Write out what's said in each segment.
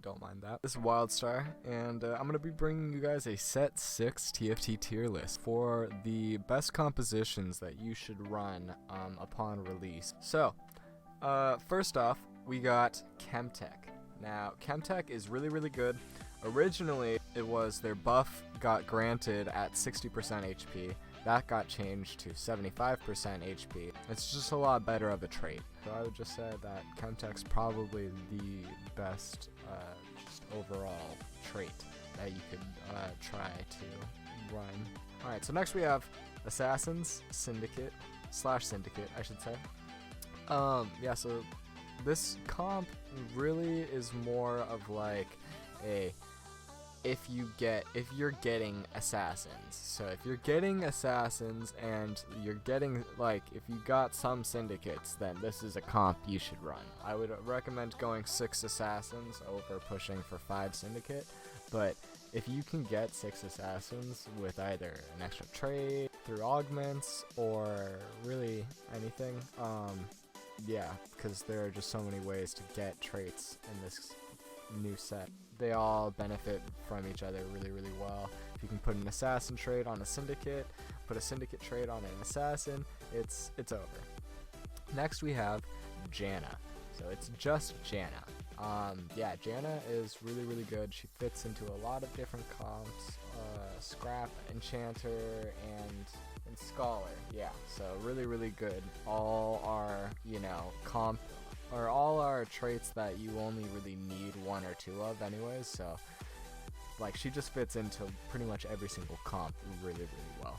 don't mind that. This is Wildstar, and I'm going to be bringing you guys a set 6 TFT tier list for the best compositions that you should run upon release. So, first off, we got Chemtech. Now, Chemtech is really, really good. Originally, it was their buff got granted at 60% HP. That got changed to 75% HP. It's just a lot better of a trait. So I would just say that Chemtech's probably the best just overall trait that you could try to run. Alright, so next we have Assassins, Syndicate, /Syndicate, I should say. Yeah, so this comp really is more of like a if you're getting assassins. So if you're getting assassins and you're getting, like, if you got some syndicates, then this is a comp you should run. I would recommend going 6 assassins over pushing for 5 syndicate, but if you can get 6 assassins with either an extra trade through augments or really anything, yeah, because there are just so many ways to get traits in this new set. They all benefit from each other really, really well. If you can put an assassin trait on a syndicate, put a syndicate trait on an assassin, it's over. Next we have Janna. So it's just Janna. Yeah, Janna is really, really good. She fits into a lot of different comps. Scrap, Enchanter, and Scholar. Yeah, so really, really good. All are, all are traits that you only really need 1 or 2 of anyways, so like she just fits into pretty much every single comp really, really well.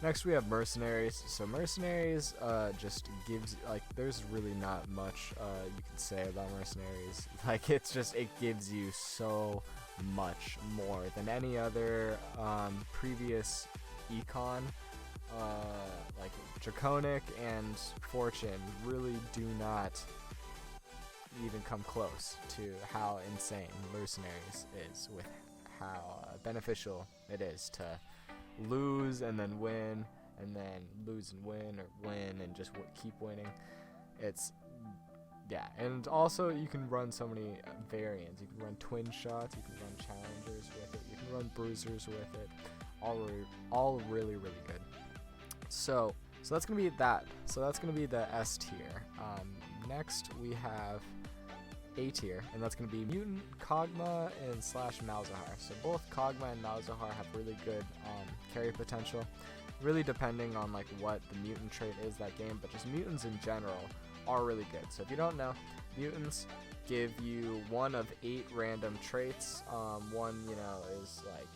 Next we have Mercenaries. So Mercenaries just gives, like, there's really not much you can say about Mercenaries. Like, it gives you so much more than any other previous econ. Like Draconic and Fortune really do not even come close to how insane Mercenaries is, with how beneficial it is to lose and then win, and then lose and win, or win and just keep winning. It's, yeah, and also you can run so many variants. You can run twin shots, you can run challengers with it, you can run bruisers with it, all really, really good. So that's gonna be that. So that's gonna be the S tier. Next we have A tier, and that's gonna be Mutant, Kog'maw, and /Malzahar. So both Kog'maw and Malzahar have really good carry potential. Really depending on like what the mutant trait is that game, but just mutants in general are really good. So if you don't know, mutants give you 1 of 8 random traits. One, is like,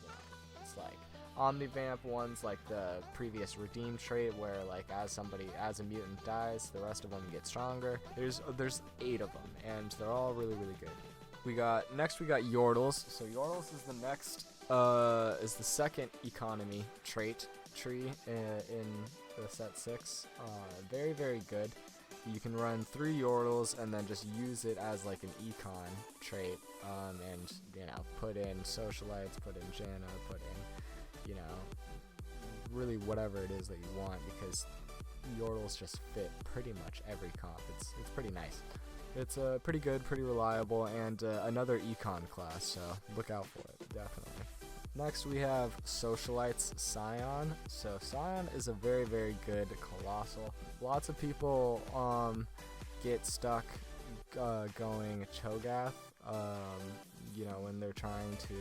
it's like Omnivamp. One's like the previous redeem trait where, like, as a mutant dies, the rest of them get stronger. There's 8 of them, and they're all really, really good. Next we got Yordles. So Yordles is the next is the second economy trait tree in the set 6. Very, very good. You can run 3 Yordles and then just use it as like an econ trait, and put in Socialites, put in Janna, put in really whatever it is that you want, because Yordles just fit pretty much every comp. It's pretty nice. It's pretty good, pretty reliable, and another econ class, so look out for it, definitely. Next we have Socialites Scion. So Scion is a very, very good colossal. Lots of people get stuck going Cho'Gath, when they're trying to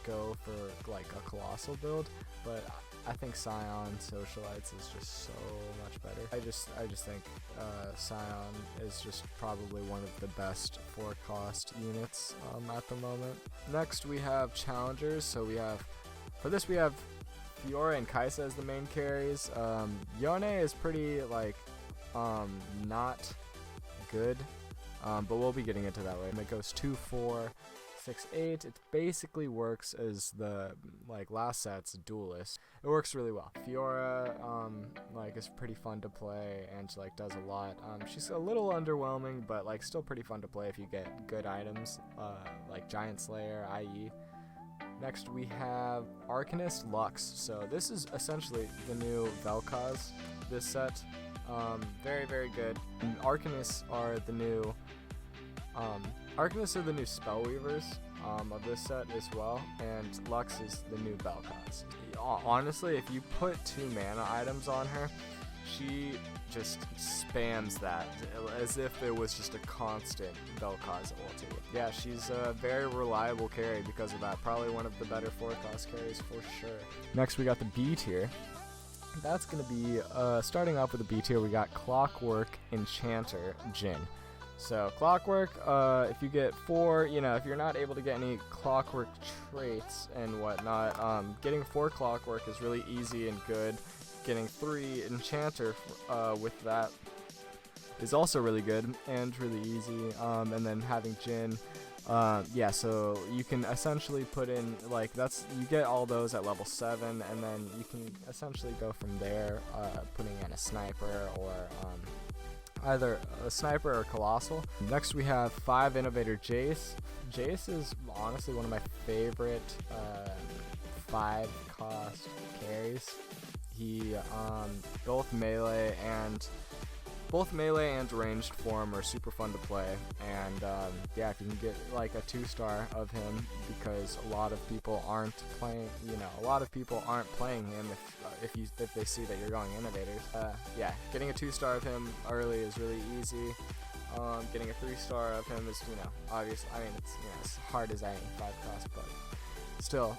go for like a colossal build, but I think Scion Socialites is just so much better. I just think Scion is just probably one of the best 4-cost units at the moment. Next we have challengers. So we have Fiora and Kaisa as the main carries. Yone is pretty like not good, but we'll be getting into that later. It goes 2-4. 6-8. It basically works as the last set's duelist. It works really well. Fiora is pretty fun to play and does a lot. She's a little underwhelming, but still pretty fun to play if you get good items like Giant Slayer, IE. Next we have Arcanist Lux. So this is essentially the new Vel'Koz this set. Very, very good. And Arcanists are the new Arcanists are the new Spellweavers of this set as well, and Lux is the new Bel'Koz. Honestly, if you put 2 mana items on her, she just spams that as if it was just a constant Bel'Koz ulti. Yeah, she's a very reliable carry because of that. Probably one of the better 4-cost carries for sure. Next, we got the B tier. That's going to be, starting off with the B tier, we got Clockwork Enchanter Gin. So Clockwork, if you get 4, if you're not able to get any Clockwork traits and whatnot, getting 4 Clockwork is really easy and good. Getting 3 Enchanter with that is also really good and really easy. And then having Jin, yeah, so you can essentially put in, like, you get all those at level 7, and then you can essentially go from there, putting in a sniper or either a sniper or colossal. Next we have 5 Innovator Jace. Jace is honestly one of my favorite 5-cost carries. He both melee and ranged form are super fun to play, and yeah, if you can get like a 2-star of him, because a lot of people aren't playing him if they see that you're going Innovators. Yeah, getting a 2-star of him early is really easy. Getting a 3-star of him is, obviously, I mean, it's as hard as any 5-cost, but still,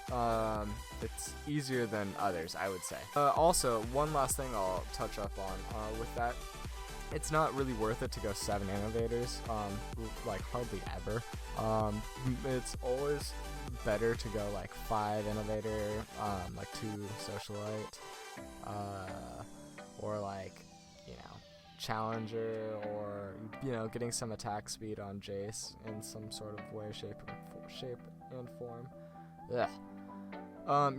it's easier than others, I would say. Also, one last thing I'll touch up on with that. It's not really worth it to go 7 Innovators, like hardly ever. It's always better to go like 5 Innovator, like 2 Socialite, or like, Challenger, or, getting some attack speed on Jace in some sort of way, shape and form. Ugh.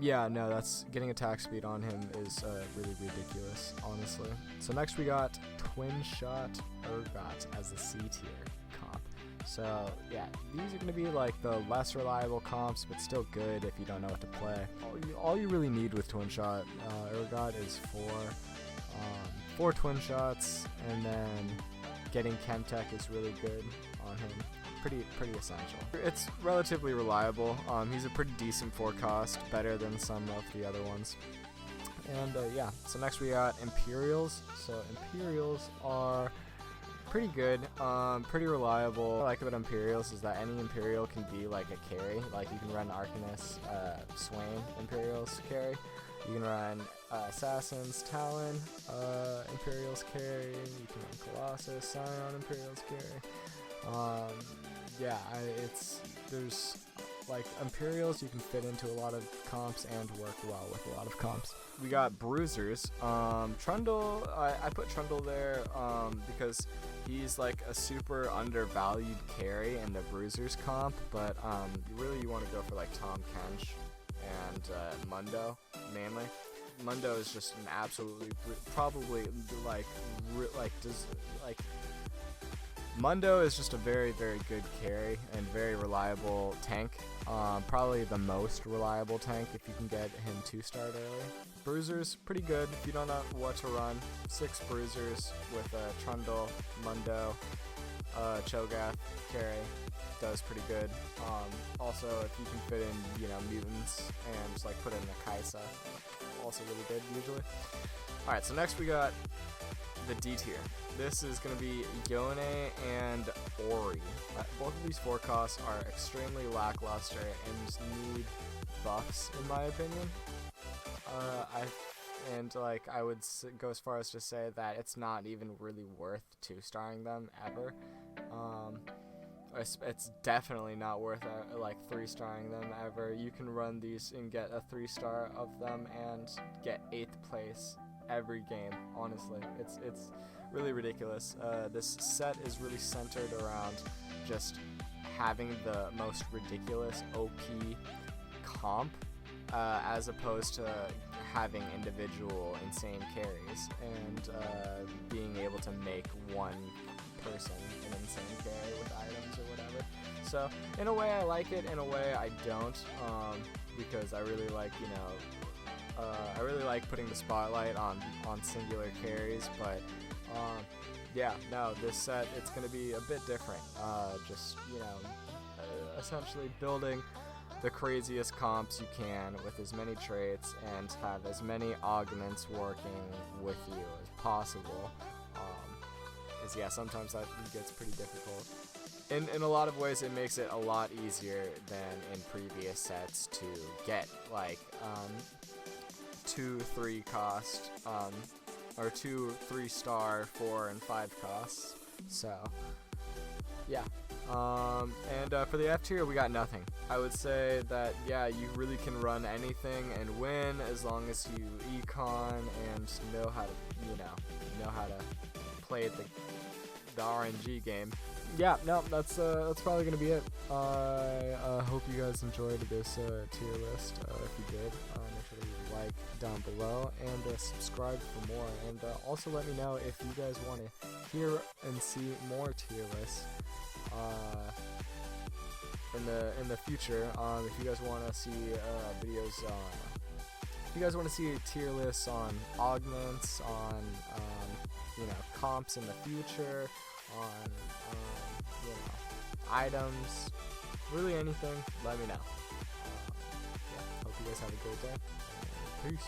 Yeah, no, that's getting attack speed on him is really ridiculous, honestly. So next we got Twin Shot Ergots as the C tier comp. So yeah, these are going to be like the less reliable comps, but still good if you don't know what to play. All you really need with Twin Shot Ergot is 4 Twin Shots, and then getting Chemtech is really good on him. Pretty essential. It's relatively reliable. He's a pretty decent 4-cost, better than some of the other ones. And yeah, so next we got Imperials. So Imperials are pretty good, pretty reliable. What I like about Imperials is that any Imperial can be like a carry. Like you can run Arcanist Swain Imperials carry. You can run Assassins Talon Imperials carry. You can run Colossus Scion Imperials carry. Yeah, there's like Imperials you can fit into a lot of comps and work well with a lot of comps. We got Bruisers. Trundle, I put Trundle there because he's like a super undervalued carry in the Bruisers comp, but you want to go for like Tom Kench and Mundo mainly. Mundo is just an absolutely Mundo is just a very, very good carry and very reliable tank. Probably the most reliable tank if you can get him 2-starred early. Bruisers, pretty good if you don't know what to run. 6 Bruisers with Trundle, Mundo, Cho'Gath carry does pretty good. Also, if you can fit in, mutants and just like put in a Kaisa, also really good usually. Alright, so next we got the D tier. This is going to be Yone and Ori. Both of these 4-costs are extremely lackluster and just need buffs, in my opinion. I would go as far as to say that it's not even really worth 2-starring them ever. It's definitely not worth 3-starring them ever. You can run these and get a 3-star of them and get 8th place every game. Honestly, it's really ridiculous. This set is really centered around just having the most ridiculous OP comp, as opposed to having individual insane carries and being able to make one person an insane carry with items or whatever. So in a way I like it, in a way I don't, because I really like, I really like putting the spotlight on singular carries, but yeah, no, this set, it's going to be a bit different. Just, you know, essentially building the craziest comps you can with as many traits and have as many augments working with you as possible. Because, yeah, sometimes that gets pretty difficult. In a lot of ways, it makes it a lot easier than in previous sets to get, like, 2-3 cost, or 2 3-star, 4 and 5 costs. So, yeah. And for the F tier, we got nothing. I would say that, yeah, you really can run anything and win as long as you econ and know how to, you know how to play the RNG game. Yeah, no, that's probably gonna be it. I hope you guys enjoyed this tier list. If you did, make sure to leave a like down below and subscribe for more. And also let me know if you guys want to hear and see more tier lists in the future. If you guys want to see videos, if you guys want to see tier lists on augments, on you know, comps in the future, on you know, items, really anything, let me know. Yeah, hope you guys have a great day. Peace.